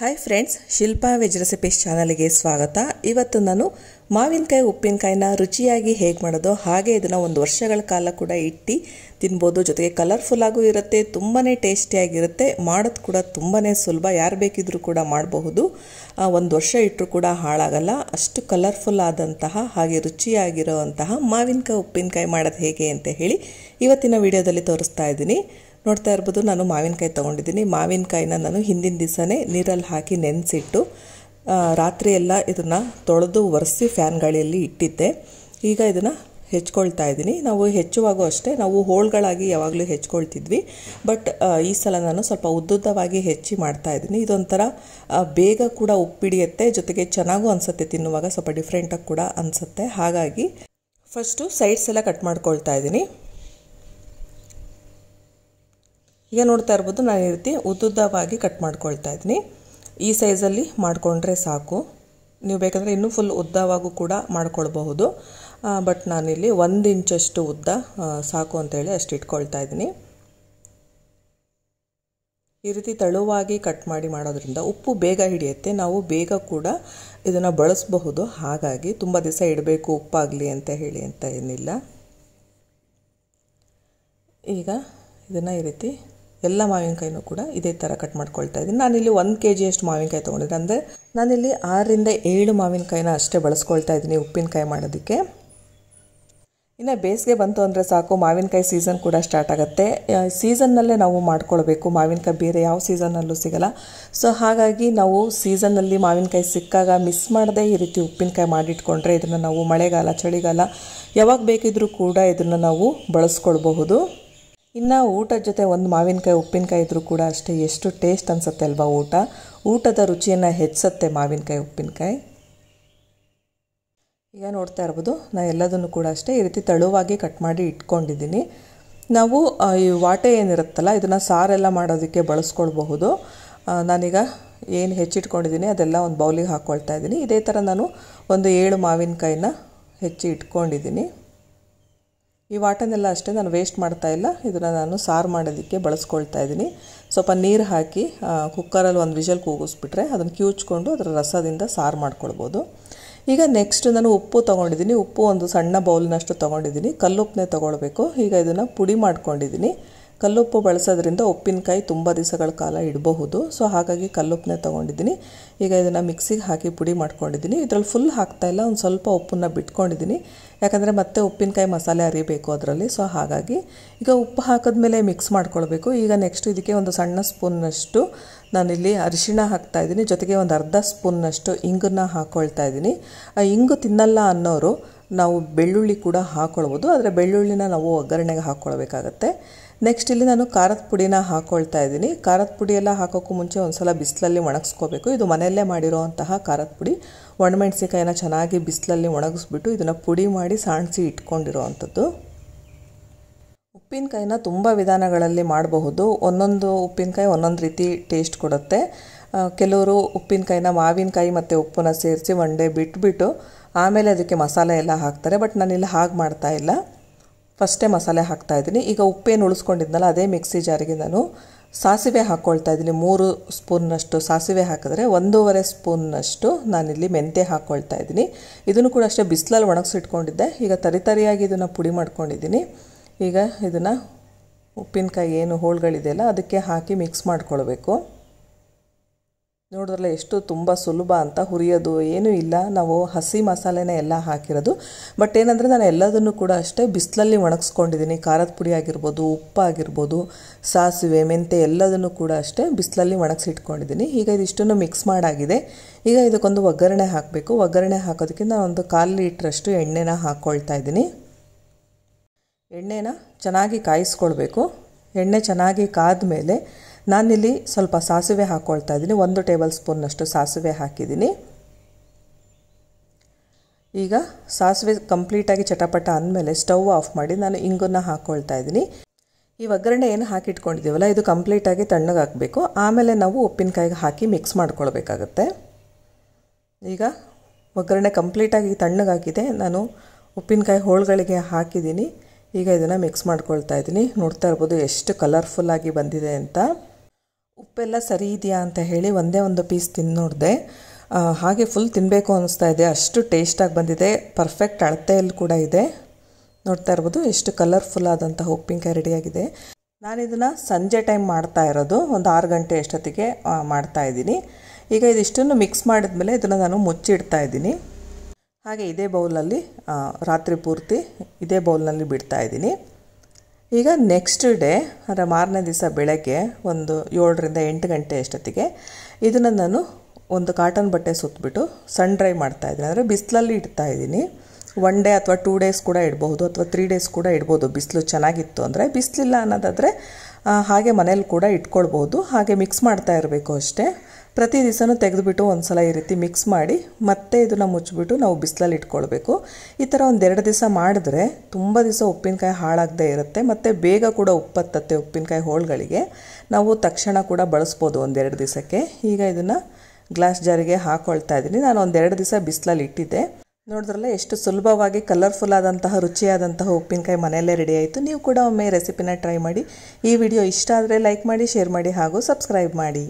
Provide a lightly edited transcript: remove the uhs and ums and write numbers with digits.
Hi friends, Shilpa veg recipes ಚಾನಲ್ಗೆ ಸ್ವಾಗತ. ಇವತ್ತು ನಾನು ಮಾವಿನಕಾಯಿ ಉಪ್ಪಿನಕಾಯಿನ ರುಚಿಯಾಗಿ ಹೇಗೆ ಮಾಡೋದು, ಹಾಗೆ ಇದನ್ನು ಒಂದು ವರ್ಷಗಳ ಕಾಲ ಕೂಡ ಇಟ್ಟು ತಿನ್ಬೋದು. ಜೊತೆಗೆ ಕಲರ್ಫುಲ್ ಆಗೂ ಇರುತ್ತೆ, ತುಂಬಾ ಟೇಸ್ಟಿಯಾಗಿರುತ್ತೆ. ಮಾಡೋದು ಕೂಡ ತುಂಬಾ ಸುಲಭ, ಯಾರು ಬೇಕಿದ್ರೂ ಕೂಡ ಮಾಡಬಹುದು. ಒಂದು ವರ್ಷ ಇಟ್ಟರೂ ಕೂಡ ಹಾಳಾಗಲ್ಲ. ಅಷ್ಟು ಕಲರ್ಫುಲ್ ಆದಂತಹ ಹಾಗೆ ರುಚಿಯಾಗಿರುವಂತಹ ಮಾವಿನಕಾಯಿ ಉಪ್ಪಿನಕಾಯಿ ಮಾಡೋದು ಹೇಗೆ ಅಂತ ಹೇಳಿ ಇವತ್ತಿನ ವಿಡಿಯೋದಲ್ಲಿ ತೋರಿಸ್ತಾ ಇದ್ದೀನಿ. ನೋಡ್ತಾ ಇರ್ಬೋದು, ನಾನು ಮಾವಿನಕಾಯಿ ತೊಗೊಂಡಿದ್ದೀನಿ. ಮಾವಿನಕಾಯಿನ ನಾನು ಹಿಂದಿನ ದಿವಸನೇ ನೀರಲ್ಲಿ ಹಾಕಿ ನೆನೆಸಿಟ್ಟು ರಾತ್ರಿ ಎಲ್ಲ ಇದನ್ನು ತೊಳೆದು ಒರೆಸಿ ಫ್ಯಾನ್ ಗಾಳಿಯಲ್ಲಿ ಇಟ್ಟಿದ್ದೆ. ಈಗ ಇದನ್ನು ಹೆಚ್ಕೊಳ್ತಾ ಇದ್ದೀನಿ. ನಾವು ಹೆಚ್ಚುವಾಗೂ ಅಷ್ಟೇ ನಾವು ಹೋಳುಗಳಾಗಿ ಯಾವಾಗಲೂ ಹೆಚ್ಕೊಳ್ತಿದ್ವಿ, ಬಟ್ ಈ ಸಲ ನಾನು ಸ್ವಲ್ಪ ಉದ್ದುದ್ದವಾಗಿ ಹೆಚ್ಚಿ ಮಾಡ್ತಾ ಇದ್ದೀನಿ. ಇದೊಂಥರ ಬೇಗ ಕೂಡ ಉಪ್ಪಿಡಿಯುತ್ತೆ, ಜೊತೆಗೆ ಚೆನ್ನಾಗೂ ಅನಿಸುತ್ತೆ, ತಿನ್ನುವಾಗ ಸ್ವಲ್ಪ ಡಿಫ್ರೆಂಟಾಗಿ ಕೂಡ ಅನಿಸುತ್ತೆ. ಹಾಗಾಗಿ ಫಸ್ಟು ಸೈಡ್ಸ್ ಎಲ್ಲ ಕಟ್ ಮಾಡ್ಕೊಳ್ತಾ ಇದ್ದೀನಿ. ಈಗ ನೋಡ್ತಾ ಇರ್ಬೋದು, ನಾನು ಈ ರೀತಿ ಉದ್ದುದ್ದವಾಗಿ ಕಟ್ ಮಾಡ್ಕೊಳ್ತಾ ಇದ್ದೀನಿ. ಈ ಸೈಜಲ್ಲಿ ಮಾಡಿಕೊಂಡ್ರೆ ಸಾಕು. ನೀವು ಬೇಕಂದರೆ ಇನ್ನೂ ಫುಲ್ ಉದ್ದವಾಗೂ ಕೂಡ ಮಾಡ್ಕೊಳ್ಬಹುದು, ಬಟ್ ನಾನಿಲ್ಲಿ 1 ಇಂಚಷ್ಟು ಉದ್ದ ಸಾಕು ಅಂತೇಳಿ ಅಷ್ಟು ಇಟ್ಕೊಳ್ತಾ ಇದ್ದೀನಿ. ಈ ರೀತಿ ತೆಳುವಾಗಿ ಕಟ್ ಮಾಡಿ ಮಾಡೋದ್ರಿಂದ ಉಪ್ಪು ಬೇಗ ಹಿಡಿಯುತ್ತೆ, ನಾವು ಬೇಗ ಕೂಡ ಇದನ್ನು ಬಳಸಬಹುದು. ಹಾಗಾಗಿ ತುಂಬ ದಿವಸ ಇಡಬೇಕು ಉಪ್ಪಾಗಲಿ ಅಂತ ಹೇಳಿ ಅಂತ ಏನಿಲ್ಲ. ಈಗ ಇದನ್ನು ಈ ರೀತಿ ಎಲ್ಲ ಮಾವಿನಕಾಯಿನೂ ಕೂಡ ಇದೇ ಥರ ಕಟ್ ಮಾಡ್ಕೊಳ್ತಾ ಇದ್ದೀನಿ. ನಾನಿಲ್ಲಿ 1 kg ಅಷ್ಟು ಮಾವಿನಕಾಯಿ ತೊಗೊಂಡಿದ್ದೆ. ಅಂದರೆ ನಾನಿಲ್ಲಿ 6 ರಿಂದ 7 ಮಾವಿನಕಾಯಿನ ಅಷ್ಟೇ ಬಳಸ್ಕೊಳ್ತಾ ಇದ್ದೀನಿ ಉಪ್ಪಿನಕಾಯಿ ಮಾಡೋದಕ್ಕೆ. ಇನ್ನು ಬೇಸಿಗೆ ಬಂತು ಅಂದರೆ ಸಾಕು, ಮಾವಿನಕಾಯಿ ಸೀಸನ್ ಕೂಡ ಸ್ಟಾರ್ಟ್ ಆಗುತ್ತೆ. ಸೀಸನ್ನಲ್ಲೇ ನಾವು ಮಾಡ್ಕೊಳ್ಬೇಕು, ಮಾವಿನಕಾಯಿ ಬೇರೆ ಯಾವ ಸೀಸನ್ನಲ್ಲೂ ಸಿಗಲ್ಲ. ಸೊ ಹಾಗಾಗಿ ನಾವು ಸೀಸನ್ನಲ್ಲಿ ಮಾವಿನಕಾಯಿ ಸಿಕ್ಕಾಗ ಮಿಸ್ ಮಾಡದೆ ಈ ರೀತಿ ಉಪ್ಪಿನಕಾಯಿ ಮಾಡಿಟ್ಕೊಂಡ್ರೆ ಇದನ್ನು ನಾವು ಮಳೆಗಾಲ ಚಳಿಗಾಲ ಯಾವಾಗ ಬೇಕಿದ್ರೂ ಕೂಡ ಇದನ್ನು ನಾವು ಬಳಸ್ಕೊಳ್ಬಹುದು. ಇನ್ನು ಊಟದ ಜೊತೆ ಒಂದು ಮಾವಿನಕಾಯಿ ಉಪ್ಪಿನಕಾಯಿ ಇದ್ರೂ ಕೂಡ ಅಷ್ಟೇ ಎಷ್ಟು ಟೇಸ್ಟ್ ಅನಿಸುತ್ತೆ ಅಲ್ವಾ. ಊಟದ ರುಚಿಯನ್ನು ಹೆಚ್ಚಿಸುತ್ತೆ ಮಾವಿನಕಾಯಿ ಉಪ್ಪಿನಕಾಯಿ. ಈಗ ನೋಡ್ತಾ ಇರ್ಬೋದು, ನಾನು ಎಲ್ಲದನ್ನು ಕೂಡ ಅಷ್ಟೇ ಈ ರೀತಿ ತೆಳುವಾಗಿ ಕಟ್ ಮಾಡಿ ಇಟ್ಕೊಂಡಿದ್ದೀನಿ. ನಾವು ಈ ವಾಟೆ ಏನಿರುತ್ತಲ್ಲ, ಇದನ್ನು ಸಾರೆಲ್ಲ ಮಾಡೋದಕ್ಕೆ ಬಳಸ್ಕೊಳ್ಬಹುದು. ನಾನೀಗ ಏನು ಹೆಚ್ಚಿಟ್ಕೊಂಡಿದ್ದೀನಿ ಅದೆಲ್ಲ ಒಂದು ಬೌಲಿಗೆ ಹಾಕ್ಕೊಳ್ತಾ ಇದ್ದೀನಿ. ಇದೇ ಥರ ನಾನು ಒಂದು 7 ಮಾವಿನಕಾಯಿನ ಹೆಚ್ಚಿ ಇಟ್ಕೊಂಡಿದ್ದೀನಿ. ಈ ವಾಟನೆಲ್ಲ ಅಷ್ಟೇ ನಾನು ವೇಸ್ಟ್ ಮಾಡ್ತಾ ಇಲ್ಲ, ಇದನ್ನು ನಾನು ಸಾರು ಮಾಡೋದಕ್ಕೆ ಬಳಸ್ಕೊಳ್ತಾ ಇದ್ದೀನಿ. ಸ್ವಲ್ಪ ನೀರು ಹಾಕಿ ಕುಕ್ಕರಲ್ಲಿ ಒಂದು ವಿಷಲ್ ಕೂಗಿಸ್ಬಿಟ್ರೆ ಅದನ್ನು ಕಿವುಚ್ಕೊಂಡು ಅದರ ರಸದಿಂದ ಸಾರು ಮಾಡ್ಕೊಳ್ಬೋದು. ಈಗ ನೆಕ್ಸ್ಟ್ ನಾನು ಉಪ್ಪು ತೊಗೊಂಡಿದ್ದೀನಿ. ಉಪ್ಪು ಒಂದು ಸಣ್ಣ ಬೌಲ್ನಷ್ಟು ತೊಗೊಂಡಿದ್ದೀನಿ. ಕಲ್ಲುಪ್ಪನ್ನೇ ತೊಗೊಳ್ಬೇಕು. ಈಗ ಇದನ್ನು ಪುಡಿ ಮಾಡ್ಕೊಂಡಿದ್ದೀನಿ. ಕಲ್ಲುಪ್ಪು ಬಳಸೋದ್ರಿಂದ ಉಪ್ಪಿನಕಾಯಿ ತುಂಬ ದಿವಸಗಳ ಕಾಲ ಇಡಬಹುದು. ಸೊ ಹಾಗಾಗಿ ಕಲ್ಲುಪ್ಪನ್ನೇ ತೊಗೊಂಡಿದ್ದೀನಿ. ಈಗ ಇದನ್ನು ಮಿಕ್ಸಿಗೆ ಹಾಕಿ ಪುಡಿ ಮಾಡ್ಕೊಂಡಿದ್ದೀನಿ. ಇದರಲ್ಲಿ ಫುಲ್ ಹಾಕ್ತಾಯಿಲ್ಲ, ಒಂದು ಸ್ವಲ್ಪ ಉಪ್ಪನ್ನು ಬಿಟ್ಕೊಂಡಿದ್ದೀನಿ, ಯಾಕಂದರೆ ಮತ್ತೆ ಉಪ್ಪಿನಕಾಯಿ ಮಸಾಲೆ ಅರಿಬೇಕು ಅದರಲ್ಲಿ. ಸೊ ಹಾಗಾಗಿ ಈಗ ಉಪ್ಪು ಹಾಕಿದ್ಮೇಲೆ ಮಿಕ್ಸ್ ಮಾಡ್ಕೊಳ್ಬೇಕು. ಈಗ ನೆಕ್ಸ್ಟ್ ಇದಕ್ಕೆ ಒಂದು ಸಣ್ಣ ಸ್ಪೂನ್ನಷ್ಟು ನಾನಿಲ್ಲಿ ಅರಿಶಿಣ ಹಾಕ್ತಾಯಿದ್ದೀನಿ. ಜೊತೆಗೆ ಒಂದು ಅರ್ಧ ಸ್ಪೂನ್ನಷ್ಟು ಇಂಗನ್ನು ಹಾಕ್ಕೊಳ್ತಾ ಇದ್ದೀನಿ. ಇಂಗು ತಿನ್ನಲ್ಲ ಅನ್ನೋರು ನಾವು ಬೆಳ್ಳುಳ್ಳಿ ಕೂಡ ಹಾಕ್ಕೊಳ್ಬೋದು, ಆದರೆ ಬೆಳ್ಳುಳ್ಳಿನ ನಾವು ಒಗ್ಗರಣೆಗೆ ಹಾಕ್ಕೊಳ್ಬೇಕಾಗತ್ತೆ. ನೆಕ್ಸ್ಟ್ ಇಲ್ಲಿ ನಾನು ಖಾರದ ಪುಡಿನ ಹಾಕ್ಕೊಳ್ತಾ ಇದ್ದೀನಿ. ಖಾರದ ಪುಡಿ ಎಲ್ಲ ಹಾಕೋಕ್ಕೂ ಮುಂಚೆ ಒಂದು ಸಲ ಬಿಸಿಲಲ್ಲಿ ಒಣಗಿಸ್ಕೋಬೇಕು. ಇದು ಮನೆಯಲ್ಲೇ ಮಾಡಿರೋವಂತಹ ಖಾರದ ಪುಡಿ. ಒಣಮೆಣಸಿಕಾಯಿನ ಚೆನ್ನಾಗಿ ಬಿಸಿಲಲ್ಲಿ ಒಣಗಿಸ್ಬಿಟ್ಟು ಇದನ್ನು ಪುಡಿ ಮಾಡಿ ಸಾಣಿಸಿ ಇಟ್ಕೊಂಡಿರೋ ಅಂಥದ್ದು. ಉಪ್ಪಿನಕಾಯಿನ ತುಂಬ ವಿಧಾನಗಳಲ್ಲಿ ಮಾಡಬಹುದು. ಒಂದೊಂದು ಉಪ್ಪಿನಕಾಯಿ ಒಂದೊಂದು ರೀತಿ ಟೇಸ್ಟ್ ಕೊಡುತ್ತೆ. ಕೆಲವರು ಉಪ್ಪಿನಕಾಯಿನ ಮಾವಿನಕಾಯಿ ಮತ್ತು ಉಪ್ಪನ್ನ ಸೇರಿಸಿ ಒನ್ ಡೇ ಬಿಟ್ಬಿಟ್ಟು ಆಮೇಲೆ ಅದಕ್ಕೆ ಮಸಾಲೆ ಎಲ್ಲ ಹಾಕ್ತಾರೆ, ಬಟ್ ನಾನಿಲ್ಲಿ ಹಾಗೆ ಮಾಡ್ತಾ ಇಲ್ಲ. ಫಸ್ಟೇ ಮಸಾಲೆ ಹಾಕ್ತಾ ಇದ್ದೀನಿ. ಈಗ ಉಪ್ಪೇನು ಉಳಿಸ್ಕೊಂಡಿದ್ನಲ್ಲ ಅದೇ ಮಿಕ್ಸಿ ಜಾರಿಗೆ ನಾನು ಸಾಸಿವೆ ಹಾಕ್ಕೊಳ್ತಾ ಇದ್ದೀನಿ. 3 ಸ್ಪೂನ್ನಷ್ಟು ಸಾಸಿವೆ ಹಾಕಿದ್ರೆ 1.5 ಸ್ಪೂನ್ನಷ್ಟು ನಾನಿಲ್ಲಿ ಮೆಂತ್ಯ ಹಾಕ್ಕೊಳ್ತಾ ಇದ್ದೀನಿ. ಇದನ್ನು ಕೂಡ ಅಷ್ಟೇ ಬಿಸಿಲಲ್ಲಿ ಒಣಗಿಸಿಟ್ಕೊಂಡಿದ್ದೆ. ಈಗ ತರಿಯಾಗಿ ಇದನ್ನು ಪುಡಿ ಮಾಡ್ಕೊಂಡಿದ್ದೀನಿ. ಈಗ ಇದನ್ನು ಉಪ್ಪಿನಕಾಯಿ ಏನು ಹೋಳುಗಳಿದೆಯಲ್ಲ ಅದಕ್ಕೆ ಹಾಕಿ ಮಿಕ್ಸ್ ಮಾಡ್ಕೊಳ್ಬೇಕು. ನೋಡಿದ್ರಲ್ಲ ಎಷ್ಟು ತುಂಬ ಸುಲಭ ಅಂತ. ಹುರಿಯೋದು ಏನೂ ಇಲ್ಲ, ನಾವು ಹಸಿ ಮಸಾಲೆನೇ ಎಲ್ಲ ಹಾಕಿರೋದು. ಬಟ್ ಏನಂದರೆ ನಾನು ಎಲ್ಲದನ್ನು ಕೂಡ ಅಷ್ಟೇ ಬಿಸಿಲಲ್ಲಿ ಒಣಗಿಸ್ಕೊಂಡಿದ್ದೀನಿ. ಖಾರದ ಪುಡಿ ಆಗಿರ್ಬೋದು, ಉಪ್ಪಾಗಿರ್ಬೋದು, ಸಾಸಿವೆ, ಮೆಂತ್ಯ ಎಲ್ಲದನ್ನು ಕೂಡ ಅಷ್ಟೇ ಬಿಸಿಲಲ್ಲಿ ಒಣಗಿಸಿಟ್ಕೊಂಡಿದ್ದೀನಿ. ಈಗ ಇದಿಷ್ಟನ್ನು ಮಿಕ್ಸ್ ಮಾಡಾಗಿದೆ. ಈಗ ಇದಕ್ಕೊಂದು ಒಗ್ಗರಣೆ ಹಾಕಬೇಕು. ಒಗ್ಗರಣೆ ಹಾಕೋದಕ್ಕೆ ನಾನು ಒಂದು 1/4 ಲೀಟ್ರಷ್ಟು ಎಣ್ಣೆನ ಹಾಕ್ಕೊಳ್ತಾ ಇದ್ದೀನಿ. ಎಣ್ಣೆನ ಚೆನ್ನಾಗಿ ಕಾಯಿಸ್ಕೊಳ್ಬೇಕು. ಎಣ್ಣೆ ಚೆನ್ನಾಗಿ ಕಾದ ಮೇಲೆ ನಾನಿಲ್ಲಿ ಸ್ವಲ್ಪ ಸಾಸಿವೆ ಹಾಕ್ಕೊಳ್ತಾ ಇದ್ದೀನಿ. 1 ಟೇಬಲ್ ಸ್ಪೂನ್ನಷ್ಟು ಸಾಸಿವೆ ಹಾಕಿದ್ದೀನಿ. ಈಗ ಸಾಸಿವೆ ಕಂಪ್ಲೀಟಾಗಿ ಚಟಪಟ ಅಂದಮೇಲೆ ಸ್ಟವ್ ಆಫ್ ಮಾಡಿ ನಾನು ಇಂಗನ್ನು ಹಾಕ್ಕೊಳ್ತಾ ಇದ್ದೀನಿ. ಈ ಒಗ್ಗರಣೆ ಏನು ಹಾಕಿಟ್ಕೊಂಡಿದ್ದೀವಲ್ಲ ಇದು ಕಂಪ್ಲೀಟಾಗಿ ತಣ್ಣಗಾಗಬೇಕು. ಆಮೇಲೆ ನಾವು ಉಪ್ಪಿನಕಾಯಿಗೆ ಹಾಕಿ ಮಿಕ್ಸ್ ಮಾಡ್ಕೊಳ್ಬೇಕಾಗತ್ತೆ. ಈಗ ಒಗ್ಗರಣೆ ಕಂಪ್ಲೀಟಾಗಿ ತಣ್ಣಗಾಗಿದೆ. ನಾನು ಉಪ್ಪಿನಕಾಯಿ ಹೋಳುಗಳಿಗೆ ಹಾಕಿದ್ದೀನಿ. ಈಗ ಇದನ್ನು ಮಿಕ್ಸ್ ಮಾಡ್ಕೊಳ್ತಾ ಇದ್ದೀನಿ. ನೋಡ್ತಾ ಇರ್ಬೋದು ಎಷ್ಟು ಕಲರ್ಫುಲ್ಲಾಗಿ ಬಂದಿದೆ ಅಂತ. ಉಪ್ಪೆಲ್ಲ ಸರಿ ಇದೆಯಾ ಅಂತ ಹೇಳಿ ಒಂದೇ ಒಂದು ಪೀಸ್ ತಿಂದು ನೋಡಿದೆ. ಹಾಗೆ ಫುಲ್ ತಿನ್ನಬೇಕು ಅನ್ನಿಸ್ತಾ ಇದೆ, ಅಷ್ಟು ಟೇಸ್ಟಾಗಿ ಬಂದಿದೆ. ಪರ್ಫೆಕ್ಟ್ ಅಳತೆಯಲ್ಲಿ ಕೂಡ ಇದೆ. ನೋಡ್ತಾ ಇರ್ಬೋದು ಎಷ್ಟು ಕಲರ್ಫುಲ್ ಆದಂತಹ ಉಪ್ಪಿನಕಾಯಿ ರೆಡಿಯಾಗಿದೆ. ನಾನಿದನ್ನು ಸಂಜೆ ಟೈಮ್ ಮಾಡ್ತಾ ಇರೋದು, ಒಂದು 6 ಗಂಟೆ ಅಷ್ಟೊತ್ತಿಗೆ ಮಾಡ್ತಾ ಇದ್ದೀನಿ. ಈಗ ಇದಿಷ್ಟನ್ನು ಮಿಕ್ಸ್ ಮಾಡಿದ್ಮೇಲೆ ಇದನ್ನು ನಾನು ಮುಚ್ಚಿಡ್ತಾ ಇದ್ದೀನಿ. ಹಾಗೆ ಇದೇ ಬೌಲಲ್ಲಿ ರಾತ್ರಿ ಪೂರ್ತಿ ಇದೇ ಬೌಲ್ನಲ್ಲಿ ಬಿಡ್ತಾ ಇದ್ದೀನಿ. ಈಗ ನೆಕ್ಸ್ಟ್ ಡೇ ಅಂದರೆ ಮಾರನೇ ದಿವಸ ಬೆಳಗ್ಗೆ ಒಂದು 7 ರಿಂದ 8 ಗಂಟೆ ಅಷ್ಟೊತ್ತಿಗೆ ಇದನ್ನು ನಾನು ಒಂದು ಕಾಟನ್ ಬಟ್ಟೆ ಸುತ್ತಬಿಟ್ಟು ಸನ್ ಡ್ರೈ ಮಾಡ್ತಾ ಇದ್ದೀನಿ. ಅಂದರೆ ಬಿಸಿಲಲ್ಲಿ ಇಡ್ತಾ ಇದ್ದೀನಿ. 1 ಡೇ ಅಥವಾ 2 ಡೇಸ್ ಕೂಡ ಇಡ್ಬೋದು, ಅಥವಾ 3 ಡೇಸ್ ಕೂಡ ಇಡ್ಬೋದು. ಬಿಸಿಲು ಚೆನ್ನಾಗಿತ್ತು ಅಂದರೆ. ಬಿಸಿಲಿಲ್ಲ ಅನ್ನೋದಾದರೆ ಹಾಗೆ ಮನೇಲಿ ಕೂಡ ಇಟ್ಕೊಳ್ಬೋದು. ಹಾಗೆ ಮಿಕ್ಸ್ ಮಾಡ್ತಾ ಇರಬೇಕು ಅಷ್ಟೇ. ಪ್ರತಿ ದಿವಸನೂ ತೆಗೆದುಬಿಟ್ಟು ಒಂದು ಸಲ ಈ ರೀತಿ ಮಿಕ್ಸ್ ಮಾಡಿ ಮತ್ತೆ ಇದನ್ನು ಮುಚ್ಚಿಬಿಟ್ಟು ನಾವು ಬಿಸಿಲಲ್ಲಿ ಇಟ್ಕೊಳ್ಬೇಕು. ಈ ಥರ ಒಂದು 2 ದಿವಸ ಮಾಡಿದ್ರೆ ತುಂಬ ದಿವಸ ಉಪ್ಪಿನಕಾಯಿ ಹಾಳಾಗದೇ ಇರುತ್ತೆ, ಮತ್ತು ಬೇಗ ಕೂಡ ಉಪ್ಪತ್ತತ್ತೆ ಉಪ್ಪಿನಕಾಯಿ ಹೋಳುಗಳಿಗೆ. ನಾವು ತಕ್ಷಣ ಕೂಡ ಬಳಸ್ಬೋದು ಒಂದು 2 ದಿವಸಕ್ಕೆ. ಈಗ ಇದನ್ನು ಗ್ಲಾಸ್ ಜಾರಿಗೆ ಹಾಕ್ಕೊಳ್ತಾ ಇದ್ದೀನಿ. ನಾನು ಒಂದು 2 ದಿವಸ ಬಿಸಿಲಲ್ಲಿ ಇಟ್ಟಿದ್ದೆ. ನೋಡಿದ್ರಲ್ಲ ಎಷ್ಟು ಸುಲಭವಾಗಿ ಕಲರ್ಫುಲ್ ಆದಂತಹ ರುಚಿಯಾದಂತಹ ಉಪ್ಪಿನಕಾಯಿ ಮನೆಯಲ್ಲೇ ರೆಡಿ ಆಯಿತು. ನೀವು ಕೂಡ ಒಮ್ಮೆ ರೆಸಿಪಿನ ಟ್ರೈ ಮಾಡಿ. ಈ ವಿಡಿಯೋ ಇಷ್ಟ ಆದರೆ ಲೈಕ್ ಮಾಡಿ, ಶೇರ್ ಮಾಡಿ ಹಾಗೂ ಸಬ್ಸ್ಕ್ರೈಬ್ ಮಾಡಿ.